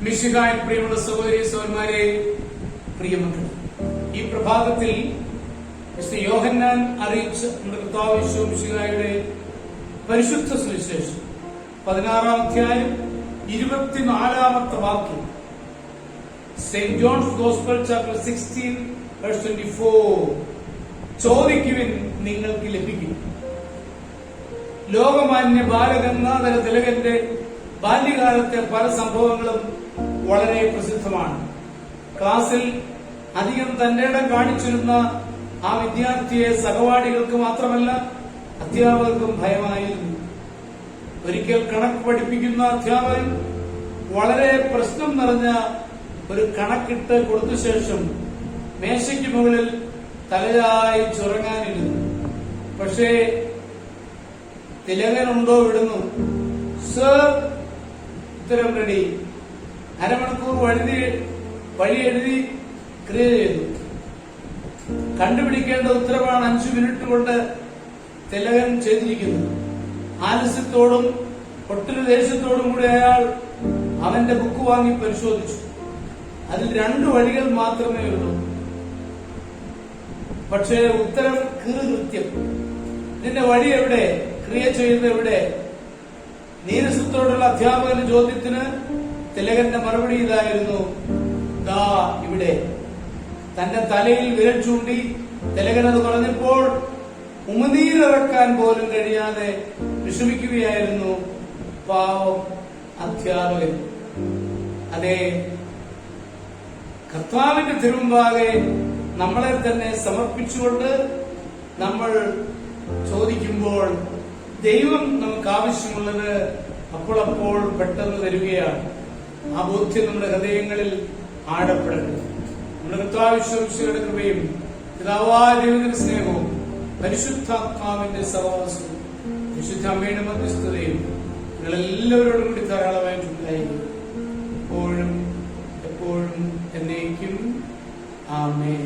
മിശിഹായിൽ പ്രിയമുള്ള സഹോദരി സഹോദരന്മാരെ, പ്രിയമക്കളെ, ഈ പ്രഭാതത്തിൽ മിസ്റ്റർ യോഹന്നാൻ അറിയിച്ച നമ്മുടെ കർത്താവ് യേശു മിശിഹായുടെ പരിശുദ്ധ സുവിശേഷം 16-ാം അധ്യായം 24-ാമത്തെ വാക്യം, സെന്റ് ജോൺസ് ഗോസ്പൽ ചാപ്റ്റർ 16:24, ചോദിക്കുവിൻ നിങ്ങൾക്ക് ലഭിക്കും. ലോകമാന്യ ബാലഗംഗാധര തിലകന്റെ ബാല്യകാലത്തെ പല സംഭവങ്ങളും വളരെ പ്രസിദ്ധമാണ്. ക്ലാസ്സിൽ അധികം തന്റെ ഇടം കാണിച്ചിരുന്ന ആ വിദ്യാർത്ഥിയെ സഹപാഠികൾക്ക് മാത്രമല്ല അധ്യാപകർക്കും ഭയമായിരുന്നു. ഒരിക്കൽ കണക്ക് പഠിപ്പിക്കുന്ന അധ്യാപകൻ വളരെ പ്രശ്നം നിറഞ്ഞ ഒരു കണക്കിട്ട് കൊടുത്ത ശേഷം മേശയ്ക്ക് മുകളിൽ തലയായി ചുറങ്ങാനിരുന്നു. പക്ഷേ തിലകനുണ്ടോ വിടുന്നു. സർ, ഉത്തരം റെഡി. അരമണിക്കൂർ വഴി എഴുതി ക്രിയ ചെയ്തു. കണ്ടുപിടിക്കേണ്ട ഉത്തരവാണ് 5 മിനിറ്റ് കൊണ്ട് തിലകൻ ചെയ്തിരിക്കുന്നത്. ആലസ്യത്തോടും ഒട്ടൊരു ദേഷ്യത്തോടും കൂടി അയാൾ അവന്റെ ബുക്ക് വാങ്ങി പരിശോധിച്ചു. അതിൽ 2 വഴികൾ മാത്രമേ ഉള്ളൂ. പക്ഷേ ഉത്തരം കൃത്യം. ഇതിന്റെ വഴി എവിടെ? ക്രിയ ചെയ്യുന്നത് എവിടെ? നീരസത്തോടുള്ള അധ്യാപകന്റെ ചോദ്യത്തിന് തിലകന്റെ മറുപടി ഇതായിരുന്നു: ദാ ഇവിടെ. തന്റെ തലയിൽ വിരൽ ചൂണ്ടി തിലകനത് പറഞ്ഞപ്പോൾ ഉമിനീരിറക്കാൻ പോലും കഴിയാതെ വിഷമിക്കുകയായിരുന്നു പാവം അധ്യാപകൻ. അതെ, കർത്താവിന്റെ തിരുമുമ്പാകെ നമ്മളെ തന്നെ സമർപ്പിച്ചുകൊണ്ട് നമ്മൾ ചോദിക്കുമ്പോൾ ദൈവം നമുക്ക് ആവശ്യമുള്ളത് അപ്പോൾ പെട്ടെന്ന് തരികയാണ്. ആ ബോധ്യം നമ്മുടെ ഹൃദയങ്ങളിൽ ആഴപ്പെടരുത്. നമ്മുടെ കർത്താവിന്റെ കൃപയും പിതാവായ ദൈവത്തിന്റെ സ്നേഹവും പരിശുദ്ധാത്മാവിന്റെ സഹവാസവും വിശുദ്ധ അമ്മയുടെ മധ്യസ്ഥതയും നിങ്ങളെല്ലാവരോടും കൂടി ധാരാളമായിട്ടുണ്ടായിരിക്കും, എപ്പോഴും എന്നേക്കും. ആമേൻ.